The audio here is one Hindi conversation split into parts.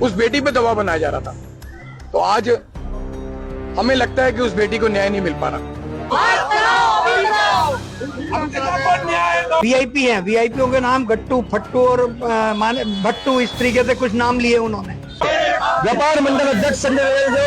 उस बेटी पे दबाव बनाया जा रहा था। तो आज हमें लगता है कि उस बेटी को न्याय नहीं मिल पा रहा। वीआईपी हैं, वीआईपीओ के नाम गट्टू, फट्टू और माने भट्टू, इस तरीके से कुछ नाम लिए उन्होंने। व्यापार मंडल अध्यक्ष संजय गोयल जो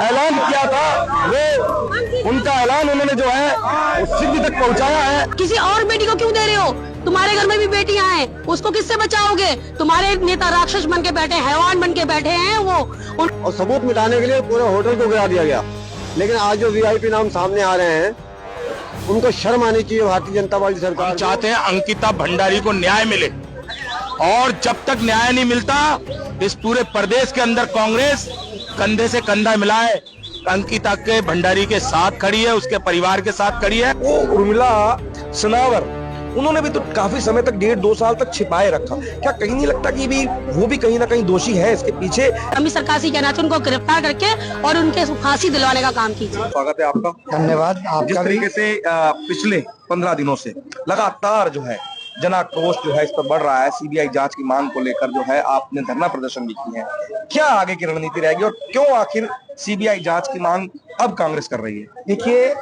ऐलान किया था, वो उनका ऐलान उन्होंने जो है सिद्धि तक पहुंचाया है। किसी और बेटी को क्यों दे रहे हो? तुम्हारे घर में भी बेटियां हैं, उसको किससे बचाओगे? तुम्हारे नेता राक्षस बन के बैठे, हैवान बन के बैठे हैं वो। और सबूत मिटाने के लिए पूरे होटल को गिरा दिया गया। लेकिन आज जो वीआईपी नाम सामने आ रहे हैं, उनको शर्म आनी चाहिए भारतीय जनता पार्टी सरकार। हम चाहते हैं अंकिता भंडारी को न्याय मिले, और जब तक न्याय नहीं मिलता इस पूरे प्रदेश के अंदर कांग्रेस कंधे से कंधा मिलाए अंकिता के भंडारी के साथ खड़ी है, उसके परिवार के साथ खड़ी है। वो उर्मिला सनावर, उन्होंने भी तो काफी समय तक 1.5-2 साल तक छिपाए रखा। क्या कहीं नहीं लगता कि भी वो भी कहीं ना कहीं दोषी है इसके पीछे? अमित सरकार से कहना चाहिए उनको गिरफ्तार करके और उनके फांसी दिलवाने का काम कीजिए। स्वागत है आपका। धन्यवाद जिस आपका भी। तरीके से पिछले 15 दिनों से लगातार जो है जन आक्रोश जो है इस पर बढ़ रहा है, सीबीआई जांच की मांग को लेकर जो है आपने धरना प्रदर्शन भी किए हैं, क्या आगे की रणनीति रहेगी और क्यों आखिर सीबीआई जांच की मांग अब कांग्रेस कर रही है? देखिए,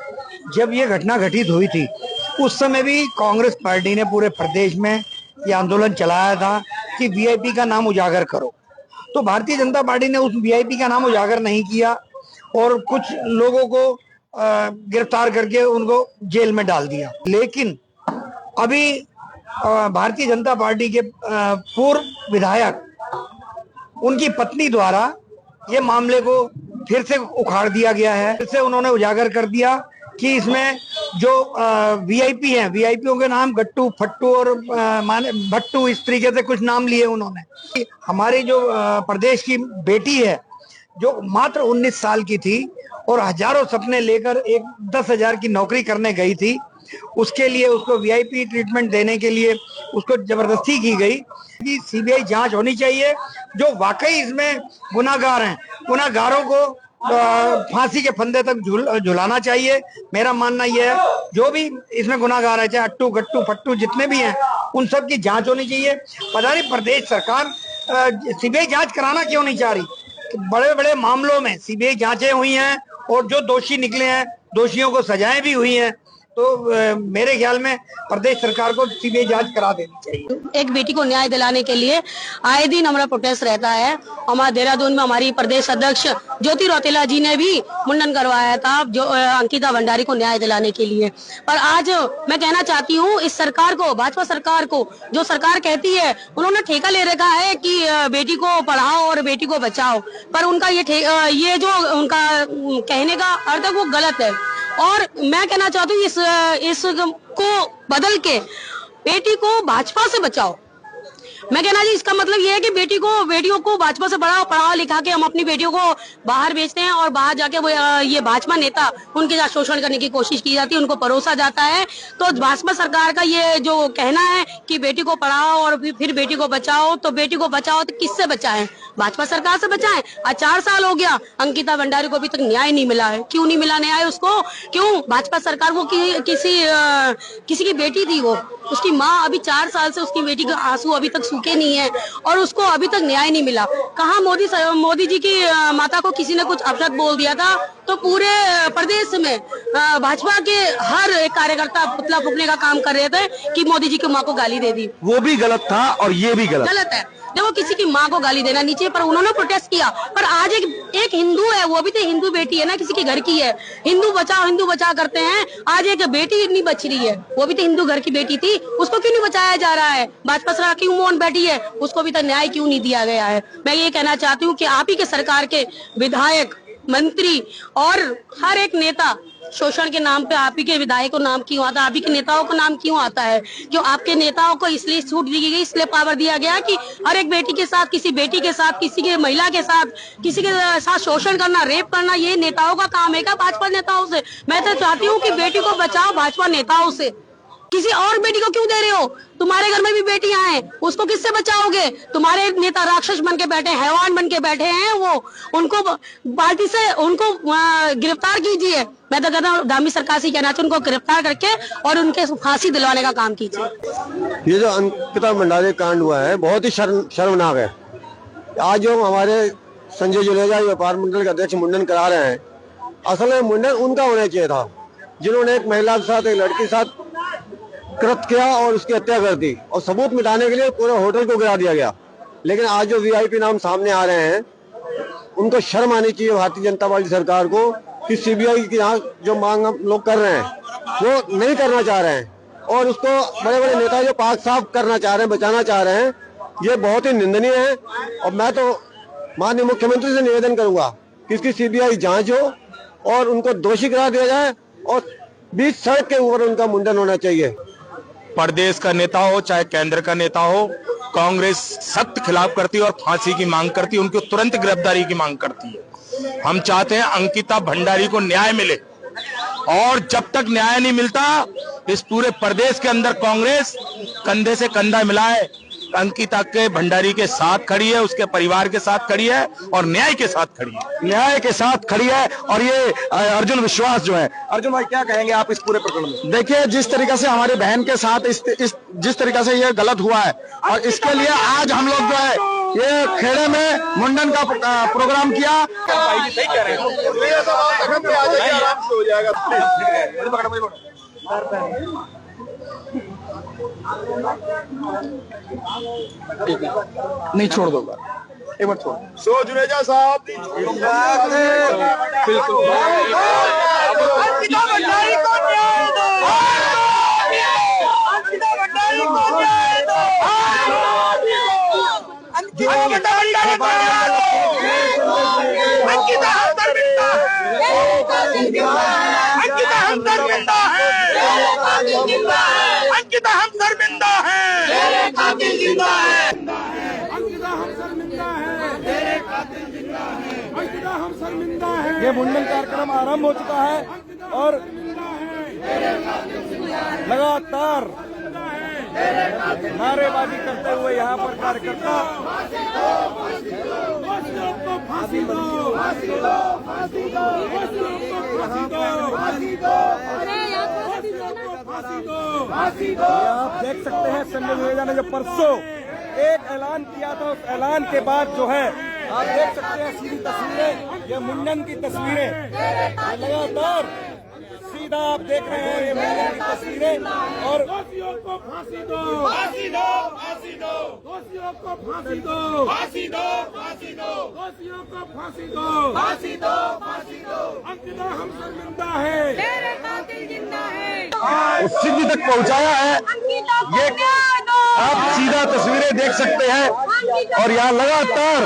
जब ये घटना घटित हुई थी उस समय भी कांग्रेस पार्टी ने पूरे प्रदेश में ये आंदोलन चलाया था कि वीआईपी का नाम उजागर करो। तो भारतीय जनता पार्टी ने उस वीआईपी का नाम उजागर नहीं किया और कुछ लोगों को गिरफ्तार करके उनको जेल में डाल दिया। लेकिन अभी भारतीय जनता पार्टी के पूर्व विधायक, उनकी पत्नी द्वारा ये मामले को फिर से उखाड़ दिया गया है। फिर से उन्होंने उजागर कर दिया कि इसमें जो वीआईपी हैं, वीआईपीओ के नाम गट्टू, फट्टू और माने भट्टू, इस तरीके से कुछ नाम लिए उन्होंने। हमारी जो प्रदेश की बेटी है जो मात्र 19 साल की थी और हजारों सपने लेकर एक 10,000 की नौकरी करने गई थी, उसके लिए उसको वीआईपी ट्रीटमेंट देने के लिए उसको जबरदस्ती की गई। कि सीबीआई जांच होनी चाहिए, जो वाकई इसमें गुनाहगार हैं गुनाहगारों को फांसी के फंदे तक झुलाना चाहिए। मेरा मानना यह है जो भी इसमें गुनाहगार है, चाहे अट्टू गट्टू फट्टू जितने भी हैं, उन सब की जांच होनी चाहिए। पता नहीं प्रदेश सरकार सीबीआई जांच कराना क्यों नहीं चाह रही। बड़े बड़े मामलों में सीबीआई जांचें हुई हैं और जो दोषी निकले हैं, दोषियों को सजाएं भी हुई हैं। तो मेरे ख्याल में प्रदेश सरकार को सीबीआई जांच करा देनी चाहिए। एक बेटी को न्याय दिलाने के लिए आए दिन हमारा प्रोटेस्ट रहता है। हमारा देहरादून में हमारी प्रदेश अध्यक्ष ज्योति रौतेला जी ने भी मुंडन करवाया था जो अंकिता भंडारी को न्याय दिलाने के लिए। पर आज मैं कहना चाहती हूँ इस सरकार को, भाजपा सरकार को, जो सरकार कहती है उन्होंने ठेका ले रखा है कि बेटी को पढ़ाओ और बेटी को बचाओ, पर उनका ये जो उनका कहने का अर्थ है वो गलत है। और मैं कहना चाहती हूँ इस को बदल के बेटी को भाजपा से बचाओ। मैं कहना जी इसका मतलब ये है कि बेटियों को भाजपा से पढ़ा लिखा के हम अपनी बेटियों को बाहर भेजते हैं और बाहर जाके वो ये भाजपा नेता उनके साथ शोषण करने की कोशिश की जाती है, उनको परोसा जाता है। तो भाजपा सरकार का ये जो कहना है कि बेटी को पढ़ाओ और फिर बेटी को बचाओ, तो बेटी को बचाओ तो किससे बचाएं? भाजपा सरकार से बचाएं। आज 4 साल हो गया, अंकिता भंडारी को अभी तक न्याय नहीं मिला है। क्यों नहीं मिला न्याय उसको? क्यों? भाजपा सरकार को किसी की बेटी थी, वो उसकी माँ अभी 4 साल से उसकी बेटी का आंसू अभी तक सूखे नहीं है और उसको अभी तक न्याय नहीं मिला। कहाँ मोदी जी की माता को किसी ने कुछ अपशब्द बोल दिया था तो पूरे प्रदेश में भाजपा के हर एक कार्यकर्ता पुतला फूकने का काम कर रहे थे कि मोदी जी की माँ को गाली दे दी। वो भी गलत था और ये भी गलत है। देखो किसी की माँ को गाली देना नीचे, पर उन्होंने प्रोटेस्ट किया। पर आज एक हिंदू है, वो भी तो हिंदू बेटी है ना, किसी के घर की है। हिंदू बचाओ करते हैं। आज एक बेटी नहीं बच रही है, वो भी तो हिंदू घर की बेटी थी, उसको क्यों नहीं बचाया जा रहा है? भाजपा सरकार क्यों मौन बैठी है? उसको भी तो न्याय क्यों नहीं दिया गया है? मैं ये कहना चाहती हूँ कि आप ही के सरकार के विधायक, मंत्री और हर एक नेता शोषण के नाम पे आप ही के विधायक को नाम क्यों आता है? आप ही के नेताओं को नाम क्यों आता है? क्यों आपके नेताओं को इसलिए छूट दी गई, इसलिए पावर दिया गया कि हर एक बेटी के साथ, किसी बेटी के साथ, किसी के महिला के साथ, किसी के साथ शोषण करना, रेप करना, ये नेताओं का काम है क्या? भाजपा नेताओं से? मैं तो चाहती हूँ कि बेटी को बचाओ भाजपा नेताओं से। किसी और बेटी को क्यों दे रहे हो? तुम्हारे घर में भी बेटियां हैं, उसको किससे बचाओगे? तुम्हारे नेता राक्षस बन के बैठे, हैवान बन के बैठे हैं वो, उनको पार्टी से उनको गिरफ्तार कीजिए। मैं तो कहता हूँ दामी सरकार से कहना चाहिए उनको गिरफ्तार करके और उनके फांसी दिलवाने का काम कीजिए। ये जो अंकिता भंडारी कांड हुआ है बहुत ही शर्मनाक है। आज जो हमारे संजय जुनेजा व्यापार मंडल के अध्यक्ष मुंडन करा रहे हैं, असल में मुंडन उनका होना चाहिए था जिन्होंने एक महिला के साथ, एक लड़की के साथ कृत्य किया और उसकी हत्या कर दी, और सबूत मिटाने के लिए पूरे होटल को गिरा दिया गया। लेकिन आज जो वीआईपी नाम सामने आ रहे हैं, उनको शर्म आनी चाहिए भारतीय जनता पार्टी सरकार को कि सीबीआई की यहाँ जो मांग हम लोग कर रहे हैं वो नहीं करना चाह रहे हैं, और उसको बड़े बड़े नेता जो पाक साफ करना चाह रहे हैं, बचाना चाह रहे हैं, ये बहुत ही निंदनीय है। और मैं तो माननीय मुख्यमंत्री से निवेदन करूंगा कि इसकी सीबीआई जांच हो और उनको दोषी करार दिया जाए और बीच सड़क के ऊपर उनका मुंडन होना चाहिए। प्रदेश का नेता हो चाहे केंद्र का नेता हो, कांग्रेस सख्त खिलाफ करती है और फांसी की मांग करती है, उनको तुरंत गिरफ्तारी की मांग करती है। हम चाहते हैं अंकिता भंडारी को न्याय मिले, और जब तक न्याय नहीं मिलता इस पूरे प्रदेश के अंदर कांग्रेस कंधे से कंधा मिलाए अंकिता के भंडारी के साथ खड़ी है, उसके परिवार के साथ खड़ी है और न्याय के साथ खड़ी है, न्याय के साथ खड़ी है। और ये अर्जुन विश्वास जो है, अर्जुन भाई क्या कहेंगे आप इस पूरे प्रकरण में? देखिए, जिस तरीके से हमारी बहन के साथ जिस तरीके से ये गलत हुआ है, और इसके लिए आज हम लोग जो है ये खेड़े में मुंडन का प्रोग्राम किया। सही कह रहे हैं। नहीं छोड़ दो, एक बार छोड़। सो जुनेजा साहब बिल्कुल ये मुंडन कार्यक्रम आरंभ हो चुका है और लगातार नारेबाजी करते हुए यहाँ पर कार्यकर्ता आप देख सकते हैं संजय जुनेजा ने जो परसों एक ऐलान किया था, उस ऐलान के बाद जो है आप देख सकते हैं सीधी तस्वीरें, ये मुंडन की तस्वीरें लगातार सीधा आप देख रहे हैं, ये मुंडन की तस्वीरें। और दोषियों को फांसी दो, फांसी दो, फांसी दो, दोषियों को फांसी दो, फांसी दो, फांसी दो, दोषियों को फांसी दो, फांसी दो, फांसी दो। अंकिता हम शर्मिंदा है, तेरे कातिल जिंदा है, उस सिद्धि तक पहुंचाया है। ये आप सीधा तस्वीरें देख सकते हैं, और यहाँ लगातार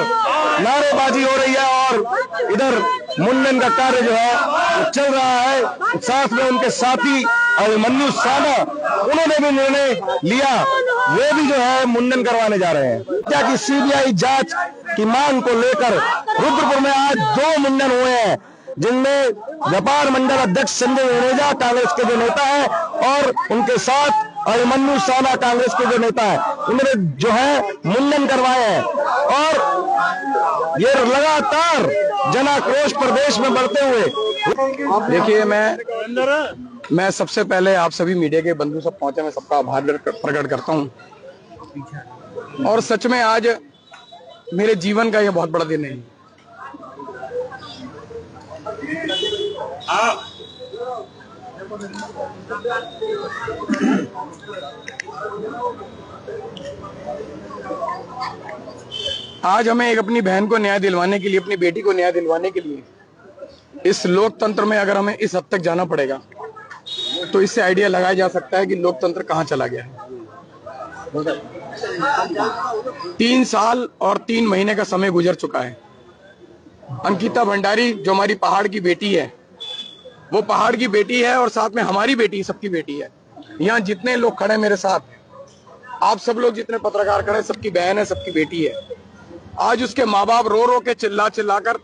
नारेबाजी हो रही है और इधर मुंडन का कार्य जो है वो चल रहा है। साथ में उनके साथी अभिमन्यु साना, उन्होंने भी निर्णय लिया, वे भी जो है मुंडन करवाने जा रहे हैं। क्या कि सीबीआई जांच की मांग को लेकर रुद्रपुर में आज 2 मुंडन हुए हैं, जिनमें व्यापार मंडल अध्यक्ष संजय जुनेजा कांग्रेस के जो नेता है और उनके साथ अभिमन्यु साना कांग्रेस के जो नेता है, उन्होंने जो है मुंडन करवाए हैं। और ये लगातार जनाक्रोश प्रदेश में बढ़ते हुए। देखिए, मैं सबसे पहले आप सभी मीडिया के बंधु सब पहुंचे, मैं सबका आभार प्रकट करता हूं। और सच में आज मेरे जीवन का यह बहुत बड़ा दिन है। आज हमें एक अपनी बहन को न्याय दिलवाने के लिए, अपनी बेटी को न्याय दिलवाने के लिए इस लोकतंत्र में अगर हमें इस हद तक जाना पड़ेगा, तो इससे आइडिया लगाया जा सकता है कि लोकतंत्र कहां चला गया है। 3 साल और 3 महीने का समय गुजर चुका है। अंकिता भंडारी जो हमारी पहाड़ की बेटी है, वो पहाड़ की बेटी है और साथ में हमारी बेटी, सबकी बेटी है। यहाँ जितने लोग खड़े मेरे साथ, आप सब लोग जितने पत्रकार खड़े, सबकी बहन है, सबकी बेटी है। आज उसके माँ बाप रो रो के चिल्ला चिल्ला कर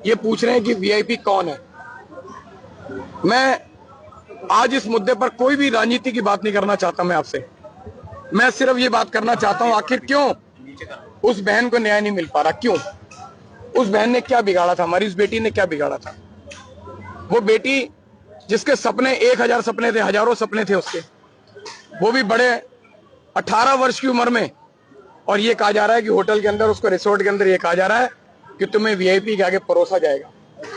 ये पूछ रहे हैं कि वीआईपी कौन है। मैं आज इस मुद्दे पर कोई भी राजनीति की बात नहीं करना चाहता। मैं आपसे मैं सिर्फ ये बात करना चाहता हूं, आखिर क्यों उस बहन को न्याय नहीं मिल पा रहा? क्यों? उस बहन ने क्या बिगाड़ा था? हमारी उस बेटी ने क्या बिगाड़ा था? वो बेटी जिसके सपने 1000 सपने थे, हजारों सपने थे उसके, वो भी बड़े 18 वर्ष की उम्र में और ये कहा जा रहा है कि होटल के अंदर, उसको रिसोर्ट के अंदर ये कहा जा रहा है कि तुम्हें वीआईपी के आगे परोसा जाएगा।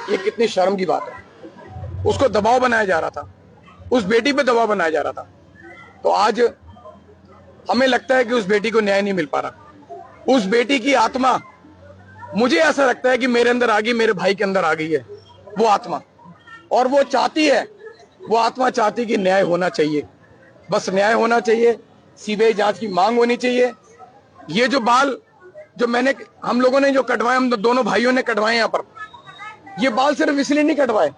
ये कितनी शर्म की बात है। उसको दबाव बनाया जा रहा था, उस बेटी पे दबाव बनाया जा रहा था। तो आज हमें लगता है कि उस बेटी को न्याय नहीं मिल पा रहा। उस बेटी की आत्मा, मुझे ऐसा लगता है कि मेरे अंदर आ गई, मेरे भाई के अंदर आ गई है वो आत्मा, और वो चाहती है, वो आत्मा चाहती कि न्याय होना चाहिए, बस न्याय होना चाहिए, सीबीआई जांच की मांग होनी चाहिए। ये जो बाल जो हम लोगों ने जो कटवाए, हम दोनों भाइयों ने कटवाए यहाँ पर, ये बाल सिर्फ इसलिए नहीं कटवाए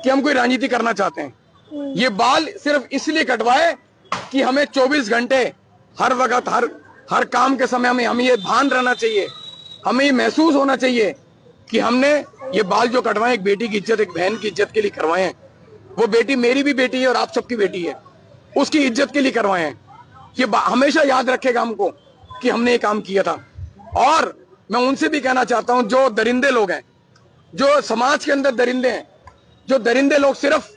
कि हम कोई राजनीति करना चाहते हैं। ये बाल सिर्फ इसलिए कटवाए कि हमें 24 घंटे हर वक्त हर काम के समय हमें ये भान रहना चाहिए, हमें ये महसूस होना चाहिए कि हमने ये बाल जो कटवाए एक बेटी की इज्जत, एक बहन की इज्जत के लिए करवाए हैं। वो बेटी मेरी भी बेटी है और आप सबकी बेटी है, उसकी इज्जत के लिए करवाए हैं। ये हमेशा याद रखेगा हमको कि हमने ये काम किया था। और मैं उनसे भी कहना चाहता हूं, जो दरिंदे लोग हैं, जो समाज के अंदर दरिंदे हैं, जो दरिंदे लोग सिर्फ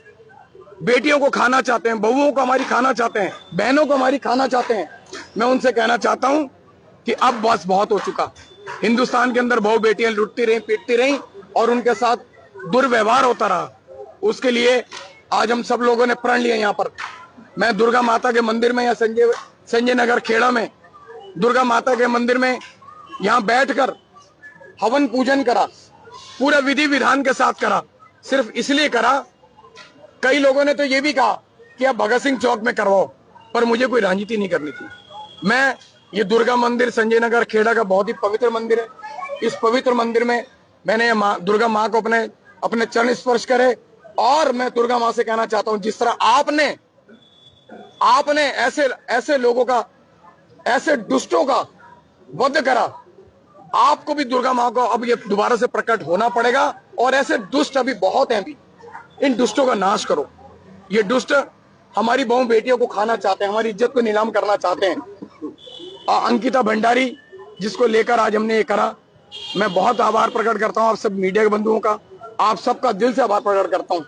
बेटियों को खाना चाहते हैं, बहुओं को हमारी खाना चाहते हैं, बहनों को हमारी खाना चाहते हैं, मैं उनसे कहना चाहता हूं कि अब बस बहुत हो चुका। हिंदुस्तान के अंदर बहु बेटियां लुटती रही, पीटती रही और उनके साथ दुर्व्यवहार होता रहा। उसके लिए आज हम सब लोगों ने प्रण लिया। यहाँ पर मैं दुर्गा माता के मंदिर में या संजय नगर खेड़ा में दुर्गा माता के मंदिर में यहाँ बैठकर हवन पूजन करा, पूरा विधि विधान के साथ करा। सिर्फ इसलिए करा, कई लोगों ने तो ये भी कहा कि आप भगत सिंह चौक में करवाओ, पर मुझे कोई राजनीति नहीं करनी थी। मैं ये दुर्गा मंदिर संजय नगर खेड़ा का बहुत ही पवित्र मंदिर है। इस पवित्र मंदिर में मैंने दुर्गा माँ को अपने चरण स्पर्श करे। और मैं दुर्गा माँ से कहना चाहता हूं, जिस तरह आपने ऐसे लोगों का, ऐसे दुष्टों का वध करा, आपको भी दुर्गा माँ को अब ये दोबारा से प्रकट होना पड़ेगा। और ऐसे दुष्ट अभी बहुत हैं, भी इन दुष्टों का नाश करो। ये दुष्ट हमारी बहु बेटियों को खाना चाहते हैं, हमारी इज्जत को नीलाम करना चाहते हैं। अंकिता भंडारी जिसको लेकर आज हमने ये करा, मैं बहुत आभार प्रकट करता हूं आप सब मीडिया के बंधुओं का, आप सबका दिल से आभार प्रकट करता हूं।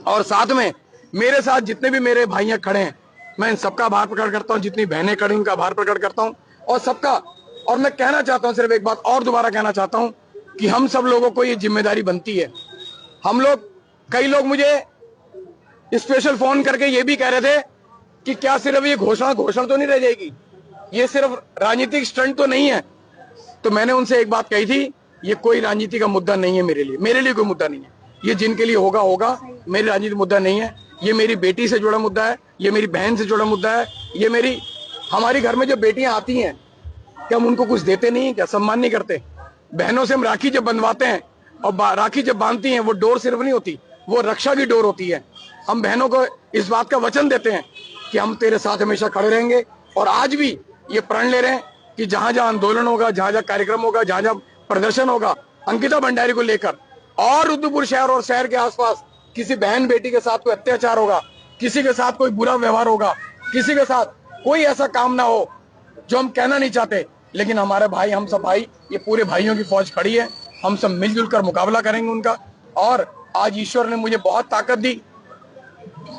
और साथ में मेरे साथ जितने भी मेरे भाइयां खड़े हैं, मैं इन सबका आभार प्रकट करता हूं। जितनी बहनें खड़ी उनका आभार प्रकट करता हूं और सबका। और मैं कहना चाहता हूं, सिर्फ एक बात और दोबारा कहना चाहता हूं कि हम सब लोगों को ये जिम्मेदारी बनती है। हम लोग, कई लोग मुझे स्पेशल फोन करके ये भी कह रहे थे कि क्या सिर्फ ये घोषणा तो नहीं रह जाएगी, ये सिर्फ राजनीतिक स्टंट तो नहीं है। तो मैंने उनसे एक बात कही थी, ये कोई राजनीति का मुद्दा नहीं है मेरे लिए कोई मुद्दा नहीं है। ये जिनके लिए होगा, मेरी राजनीतिक मुद्दा नहीं है। ये मेरी बेटी से जुड़ा मुद्दा है, ये मेरी बहन से जुड़ा मुद्दा है। ये हमारे घर में जो बेटियां आती हैं, क्या हम उनको कुछ देते नहीं, क्या सम्मान नहीं करते? बहनों से हम राखी जब बंधवाते हैं और राखी जब बांधती हैं, वो डोर सिर्फ नहीं होती, वो रक्षा की डोर होती है। हम बहनों को इस बात का वचन देते हैं कि हम तेरे साथ हमेशा खड़े रहेंगे। और आज भी ये प्रण ले रहे हैं कि जहां जहां आंदोलन होगा, जहां जहां कार्यक्रम होगा, जहां जहां प्रदर्शन होगा अंकिता भंडारी को लेकर, और रुद्रपुर शहर और शहर के आसपास किसी बहन बेटी के साथ कोई अत्याचार होगा, किसी के साथ कोई बुरा व्यवहार होगा, किसी के साथ कोई ऐसा काम ना हो जो हम कहना नहीं चाहते, लेकिन हमारे भाई, हम सब भाई, ये पूरे भाइयों की फौज खड़ी है। हम सब मिलजुल कर मुकाबला करेंगे उनका। और आज ईश्वर ने मुझे बहुत ताकत दी।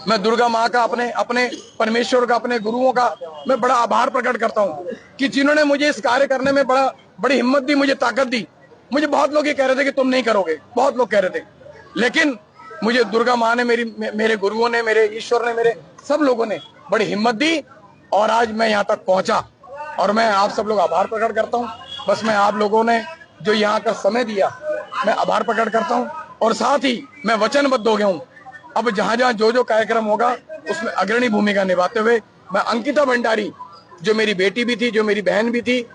मैं दुर्गा माँ का, अपने परमेश्वर का, अपने गुरुओं का मैं बड़ा आभार प्रकट करता हूँ कि जिन्होंने मुझे इस कार्य करने में बड़ी हिम्मत दी, मुझे ताकत दी। मुझे बहुत लोग ये कह रहे थे कि तुम नहीं करोगे, बहुत लोग कह रहे थे, लेकिन मुझे दुर्गा माँ ने, मेरे गुरुओं ने, मेरे ईश्वर ने, मेरे सब लोगों ने बड़ी हिम्मत दी और आज मैं यहाँ तक पहुंचा। और मैं आप सब लोग आभार प्रकट करता हूँ। बस मैं आप लोगों ने जो यहाँ का समय दिया, मैं आभार प्रकट करता हूँ। और साथ ही मैं वचनबद्ध हो गया हूँ, अब जहाँ जहाँ जो कार्यक्रम होगा उसमें अग्रणी भूमिका निभाते हुए मैं अंकिता भंडारी, जो मेरी बेटी भी थी, जो मेरी बहन भी थी,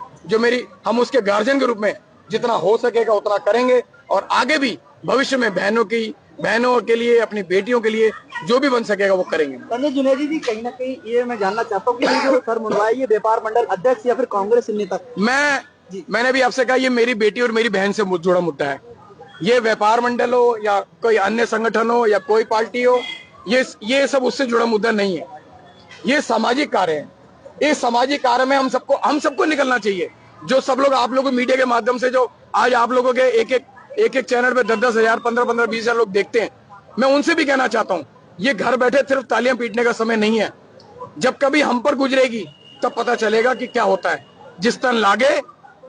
हम उसके गार्जियन के रूप में जितना हो सकेगा उतना करेंगे। और आगे भी भविष्य में बहनों के लिए, अपनी बेटियों के लिए जो भी बन सकेगा वो करेंगे। संजय जुनेदी जी, कहीं ना कहीं ये मैं जानना चाहता हूँ कि ये जो सर मुंडवाई, ये व्यापार मंडल अध्यक्ष या फिर कांग्रेस नेता? मैंने भी आपसे कहा, ये मेरी बेटी और मेरी बहन से जुड़ा मुद्दा है। ये व्यापार मंडल हो या कोई अन्य संगठन हो या कोई पार्टी हो, ये सब उससे जुड़ा मुद्दा नहीं है। ये सामाजिक कार्य है। इस सामाजिक कार्य में हम सबको निकलना चाहिए। जो सब लोग, आप लोगों मीडिया के माध्यम से जो आज आप लोगों के एक एक चैनल पे 10-10 हजार, 15-15, 20 हजार लोग देखते हैं, मैं उनसे भी कहना चाहता हूँ, ये घर बैठे सिर्फ तालियां पीटने का समय नहीं है। जब कभी हम पर गुजरेगी तब पता चलेगा कि क्या होता है। जिस तन लागे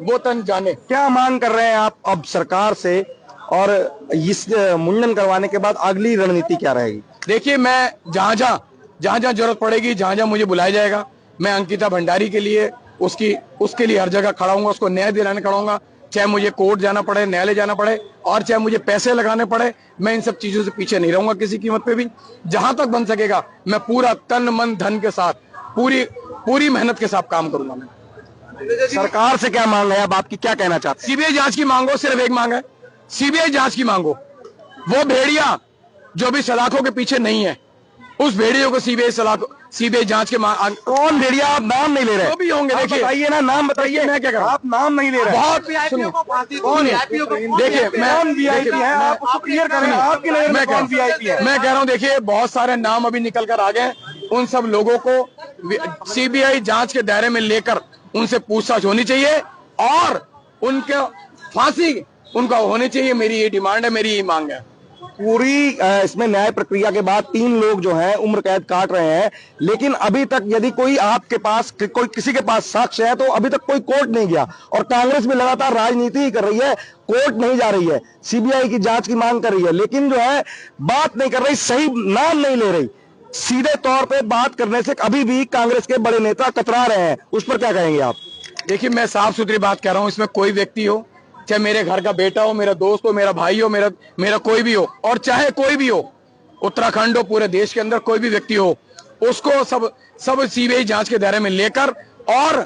वो तन जाने। क्या मांग कर रहे हैं आप अब सरकार से, और इस मुंडन करवाने के बाद अगली रणनीति क्या रहेगी? देखिए, मैं जहां जहां जरूरत पड़ेगी, जहां जहां मुझे बुलाया जाएगा, मैं अंकिता भंडारी के लिए उसके लिए हर जगह खड़ा हूंगा, उसको न्याय दिलाने खड़ा हूंगा। चाहे मुझे कोर्ट जाना पड़े, न्यायालय जाना पड़े, और चाहे मुझे पैसे लगाने पड़े, मैं इन सब चीजों से पीछे नहीं रहूंगा किसी कीमत पे भी। जहां तक बन सकेगा मैं पूरा तन मन धन के साथ, पूरी मेहनत के साथ काम करूंगा। मैं सरकार से क्या मांग है अब आपकी, क्या कहना चाहते हैं? सीबीआई जांच की मांगो, सिर्फ एक मांग है, सीबीआई जांच की मांगो। वो भेड़िया जो भी सलाखों के पीछे नहीं है, उस भेड़ियों को सीबीआई जांच के कौन भेड़िया? आप नाम नहीं ले रहे? जो भी होंगे, देखिए बताइए ना, नाम बताइए। मैं क्या करूं? आप नाम नहीं ले रहे? बहुत कौन है? देखिए, मैं वीआईपी है, आप उसको क्लियर करें। आपकी नजर में कौन वीआईपी है? मैं कह रहा हूं, देखिए बहुत सारे नाम अभी निकल कर आ गए। उन सब लोगों को सीबीआई जांच के दायरे में लेकर उनसे पूछताछ होनी चाहिए और उनके फांसी उनका होनी चाहिए। मेरी ये डिमांड है, मेरी ये मांग है। पूरी इसमें न्याय प्रक्रिया के बाद 3 लोग जो हैं उम्र कैद काट रहे हैं, लेकिन अभी तक यदि कोई आपके पास कोई किसी के पास साक्ष्य है तो अभी तक कोई कोर्ट नहीं गया, और कांग्रेस भी लगातार राजनीति ही कर रही है, कोर्ट नहीं जा रही है, सीबीआई की जांच की मांग कर रही है, लेकिन जो है बात नहीं कर रही, सही नाम नहीं ले रही। सीधे तौर पे बात करने से अभी भी कांग्रेस के बड़े नेता कतरा रहे हैं, उस पर क्या कहेंगे आप? देखिए, मैं साफ सुथरी बात कर रहा हूं, इसमें कोई व्यक्ति हो, चाहे मेरे घर का बेटा हो, मेरा दोस्त हो, मेरा भाई हो, मेरा कोई भी हो, और चाहे कोई भी हो, उत्तराखंड हो, पूरे देश के अंदर कोई भी व्यक्ति हो, उसको सब सीबीआई जांच के दायरे में लेकर, और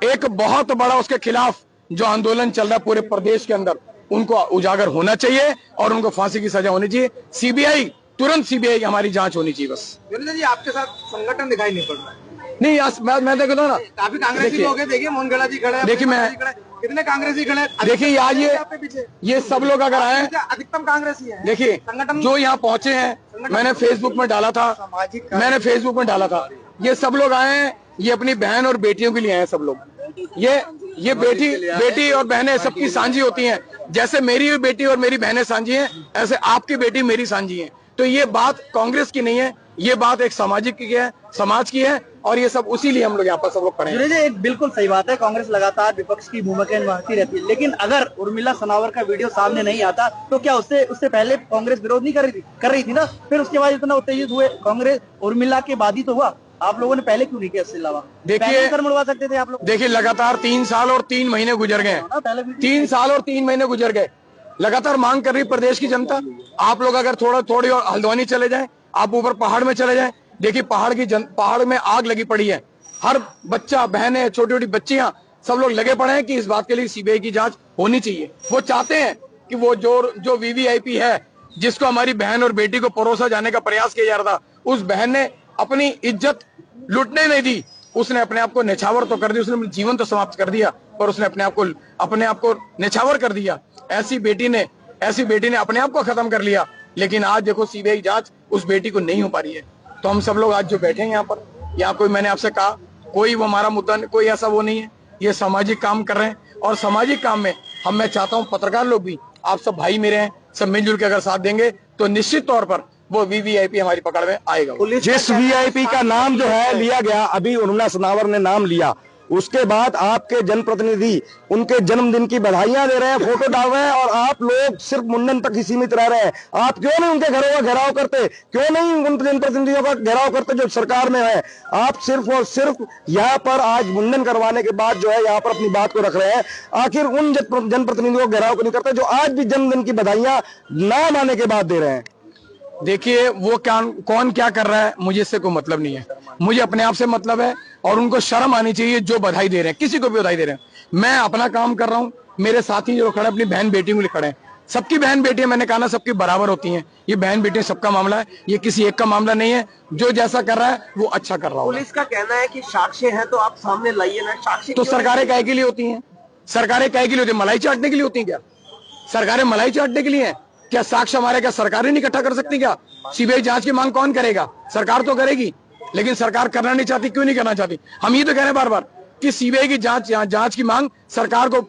एक बहुत बड़ा उसके खिलाफ जो आंदोलन चल रहा है पूरे प्रदेश के अंदर, उनको उजागर होना चाहिए और उनको फांसी की सजा होनी चाहिए। तुरंत सीबीआई की हमारी जांच होनी चाहिए बस। जी, आपके साथ संगठन दिखाई नहीं पड़ रहा है। नहीं, मैं देखता हूं ना, काफी कांग्रेसी लोग हैं, देखिए मोहनगढ़ा जी खड़े हैं, देखिए मैं कितने कांग्रेसी खड़े हैं। देखिए आज ये सब लोग अगर आए, अधिकतम कांग्रेसी है। देखिए जो यहाँ पहुंचे हैं, मैंने फेसबुक में डाला था, ये सब लोग आए हैं, ये अपनी बहन और बेटियों के लिए आए हैं सब लोग। ये बेटी और बहनें सबकी सांझी होती हैं, जैसे मेरी बेटी और मेरी बहनें सांझी हैं, ऐसे आपकी बेटी मेरी सांझी है। तो ये बात कांग्रेस की नहीं है, ये बात एक सामाजिक की है, समाज की है, और ये सब उसी लिए हम लोग यहाँ पर सब लोग खड़े हैं। एक बिल्कुल सही बात है, कांग्रेस लगातार विपक्ष की भूमिका निभाती रहती है, लेकिन अगर उर्मिला सनावर का वीडियो सामने नहीं आता तो क्या उससे पहले कांग्रेस विरोध नहीं कर रही थी ना? फिर उसके बाद इतना उत्तेजित हुए कांग्रेस, उर्मिला के बाद ही तो हुआ, आप लोगों ने पहले क्यों नहीं किया? इसके अलावा देखिए, सर मुड़वा सकते थे आप लोग। देखिए लगातार 3 साल और 3 महीने गुजर गए, 3 साल और 3 महीने गुजर गए, लगातार मांग कर रही प्रदेश की जनता। आप लोग अगर थोड़ी और हल्द्वानी चले जाएं, आप ऊपर पहाड़ में चले जाएं, देखिए पहाड़ में आग लगी पड़ी है, हर बच्चा, बहनें, छोटी छोटी बच्चियां, सब लोग लगे पड़े हैं कि इस बात के लिए सीबीआई की जांच होनी चाहिए। वो चाहते हैं कि वो जो वीवीआईपी है, जिसको हमारी बहन और बेटी को परोसा जाने का प्रयास किया जा रहा था, उस बहन ने अपनी इज्जत लुटने नहीं दी, उसने अपने आप को निछावर तो कर दिया, उसने जीवन तो समाप्त कर दिया, पर उसने अपने आप को निछावर कर दिया। ऐसी बेटी ने अपने आप को खत्म कर लिया, लेकिन आज देखो सीबीआई जांच उस बेटी को नहीं हो पा रही है। तो हम सब लोग आज जो बैठे हैं यहाँ पर, यहाँ कोई, मैंने आपसे कहा, कोई वो हमारा मुद्दा, कोई ऐसा वो नहीं है, ये सामाजिक काम कर रहे हैं, और सामाजिक काम में मैं चाहता हूँ पत्रकार लोग भी, आप सब भाई मेरे हैं, सब मिलजुल के अगर साथ देंगे तो निश्चित तौर पर वो वीवीआईपी हमारी पकड़ में आएगा। जिस वीआईपी का नाम जो है लिया गया, अभी उर्मिला सनावर ने नाम लिया, उसके बाद आपके जनप्रतिनिधि उनके जन्मदिन की बधाइयां दे रहे हैं, फोटो डाल रहे हैं, और आप लोग सिर्फ मुंडन तक ही सीमित रह रहे हैं। आप क्यों नहीं उनके घरों का घेराव करते? क्यों नहीं उन जनप्रतिनिधियों का घेराव करते जो सरकार में है? आप सिर्फ और सिर्फ यहाँ पर आज मुंडन करवाने के बाद जो है यहाँ पर अपनी बात को रख रहे हैं। आखिर उन जनप्रतिनिधियों को घेराव क्यों नहीं करते जो आज भी जन्मदिन की बधाइयां नाम आने के बाद दे रहे हैं? देखिए, वो कौन क्या कर रहा है, मुझे इससे कोई मतलब नहीं है, मुझे अपने आप से मतलब है, और उनको शर्म आनी चाहिए जो बधाई दे रहे हैं, किसी को भी बधाई दे रहे हैं। मैं अपना काम कर रहा हूँ, मेरे साथी जो खड़े अपनी बहन बेटियों के लिए खड़े हैं, सबकी बहन बेटियां, मैंने कहा ना, सबकी बराबर होती हैं, ये बहन बेटियां सबका मामला है, ये किसी एक का मामला नहीं है। जो जैसा कर रहा है वो अच्छा कर रहा है। पुलिस का कहना है कि साक्ष्य है तो आप सामने लाइए ना, साक्ष्य तो सरकारें काहे के लिए होती हैं? सरकारें काहे के लिए होती है? मलाई चाटने के लिए होती हैं क्या? सरकारें मलाई चाटने के लिए हैं क्या? साक्ष्य हमारे क्या सरकारें नहीं इकट्ठा कर सकती क्या? सीबीआई जांच की मांग कौन करेगा? सरकार तो करेगी, लेकिन सरकार करना नहीं चाहती। क्यों नहीं करना चाहती? हम ये तो कह रहे हैं बार बार कि सीबीआई की जांच की मांग सरकार को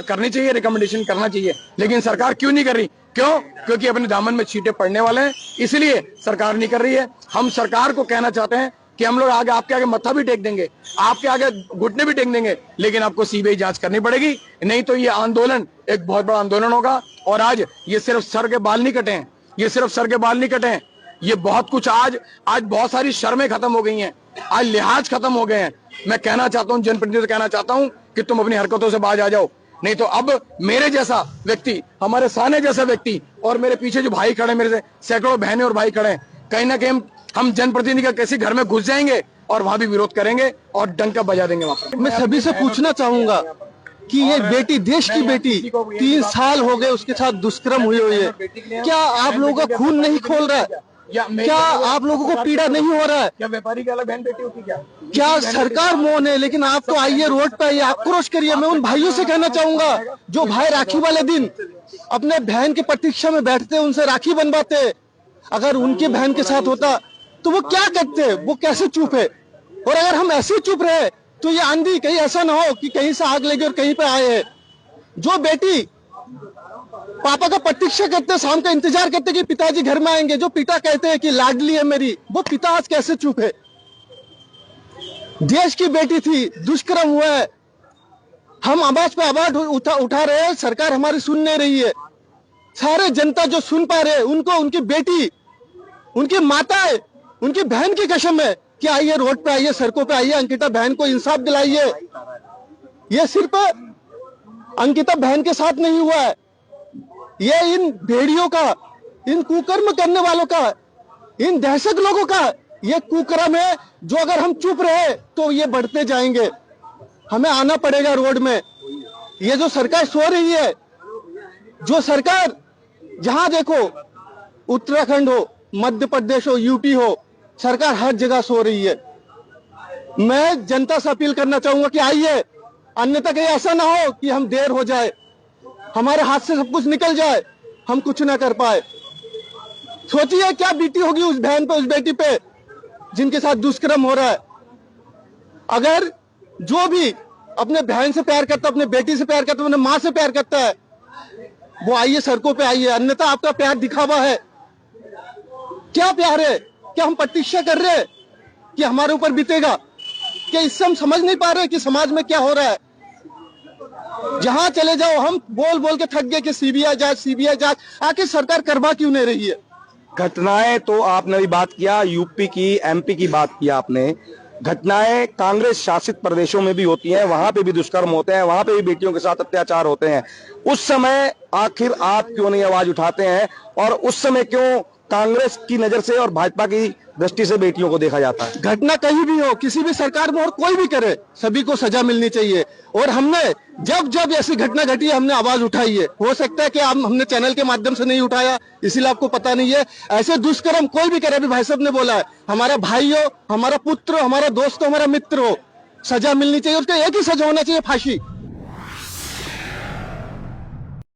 करनी चाहिए, रिकमेंडेशन करना चाहिए, लेकिन सरकार क्यों नहीं कर रही? क्यों? क्योंकि अपने दामन में छींटे पड़ने वाले हैं, इसलिए सरकार नहीं कर रही है। हम सरकार को कहना चाहते हैं कि हम लोग आगे आपके आगे मत्था भी टेक देंगे, आपके आगे घुटने भी टेक देंगे, लेकिन आपको सीबीआई जांच करनी पड़ेगी, नहीं तो ये आंदोलन एक बहुत बड़ा आंदोलन होगा। और आज ये सिर्फ सर के बाल नहीं कटे हैं, ये सिर्फ सर के बाल नहीं कटे हैं, ये बहुत कुछ आज बहुत सारी शर्में खत्म हो गई हैं, आज लिहाज खत्म हो गए हैं। मैं कहना चाहता हूं, जनप्रतिनिधियों से कहना चाहता हूं कि तुम अपनी हरकतों से बाज आ जाओ, नहीं तो अब मेरे जैसा व्यक्ति, हमारे सामने जैसा व्यक्ति और मेरे पीछे जो भाई खड़े, मेरे से सैकड़ों बहनें और भाई खड़े हैं, कहीं ना कहीं हम जनप्रतिनिधि का किसी घर में घुस जाएंगे और वहां भी विरोध करेंगे और डंका बजा देंगे वहां पर। मैं सभी से पूछना चाहूंगा कि ये बेटी, देश की बेटी, 3 साल हो गए उसके साथ दुष्कर्म हुई हुई है, क्या आप लोगों का खून नहीं खोल रहा है? क्या आप लोगों को पीड़ा नहीं हो रहा है? क्या व्यापारी की अलग बहन बेटी होती क्या? क्या सरकार मौन है? लेकिन आप तो आइए, रोड पे आइए, आक्रोश करिए। मैं उन भाइयों से कहना चाहूंगा जो भाई राखी वाले दिन अपने बहन की प्रतीक्षा में बैठते, उनसे राखी बनवाते, अगर उनकी बहन के साथ होता तो वो क्या करते? वो कैसे चुप है? और अगर हम ऐसे चुप रहे तो ये आंधी कहीं ऐसा ना हो कि कहीं से आग लगे और कहीं पे आए है। जो बेटी पापा का प्रतीक्षा करते, शाम का इंतजार करते कि पिताजी घर में आएंगे, जो पिता कहते हैं कि लाडली है मेरी, वो पिता आज कैसे चुप है? देश की बेटी थी, दुष्कर्म हुआ है, हम आवाज पे आवाज उठा रहे हैं, सरकार हमारी सुन नहीं रही है। सारे जनता जो सुन पा रहे हैं उनको, उनकी बेटी, उनकी माता, उनकी बहन की कसम है कि आइए, रोड पे आइए, सड़कों पे आइए, अंकिता बहन को इंसाफ दिलाइए। ये सिर्फ अंकिता बहन के साथ नहीं हुआ है, ये इन भेड़ियों का, इन कुकर्म करने वालों का, इन दहशत लोगों का ये कुकर्म है, जो अगर हम चुप रहे तो ये बढ़ते जाएंगे। हमें आना पड़ेगा रोड में। ये जो सरकार सो रही है, जो सरकार, जहां देखो, उत्तराखंड हो, मध्य प्रदेश हो, यूपी हो, सरकार हर जगह सो रही है। मैं जनता से अपील करना चाहूंगा कि आइए, अन्यथा कहीं ऐसा ना हो कि हम देर हो जाए, हमारे हाथ से सब कुछ निकल जाए, हम कुछ ना कर पाए। सोचिए क्या बीती होगी उस बहन पे, उस बेटी पे जिनके साथ दुष्कर्म हो रहा है। अगर जो भी अपने बहन से प्यार करता, अपने बेटी से प्यार करता, अपने माँ से प्यार करता है, वो आइए, सड़कों पे आइए, अन्यथा आपका प्यार दिखावा है। क्या प्यार है? क्या हम प्रतीक्षा कर रहे हैं कि हमारे ऊपर बीतेगा? क्या इससे हम समझ नहीं पा रहे कि समाज में क्या हो रहा है? जहां चले जाओ हम बोल बोल के थक गए कि सीबीआई जांच, सीबीआई जांच, आखिर सरकार करवा क्यों नहीं रही है? घटनाएं तो आपने भी बात किया, यूपी की, एमपी की बात किया आपने। घटनाएं कांग्रेस शासित प्रदेशों में भी होती हैं, वहां पे भी दुष्कर्म होते हैं, वहां पे भी बेटियों के साथ अत्याचार होते हैं। उस समय आखिर आप क्यों नहीं आवाज उठाते हैं, और उस समय क्यों कांग्रेस की नजर से और भाजपा की दृष्टि से बेटियों को देखा जाता है? घटना कहीं भी हो, किसी भी सरकार में और कोई भी करे, सभी को सजा मिलनी चाहिए। और हमने जब जब ऐसी घटना घटी है, हमने आवाज उठाई है। हो सकता है कि हमने चैनल के माध्यम से नहीं उठाया, इसीलिए आपको पता नहीं है। ऐसे दुष्कर्म कोई भी करे, अभी भाई साहब ने बोला है, हमारा भाई हो, हमारा पुत्र हो, हमारा दोस्त हो, हमारा मित्र हो, सजा मिलनी चाहिए। उसका एक ही सजा होना चाहिए, फांसी।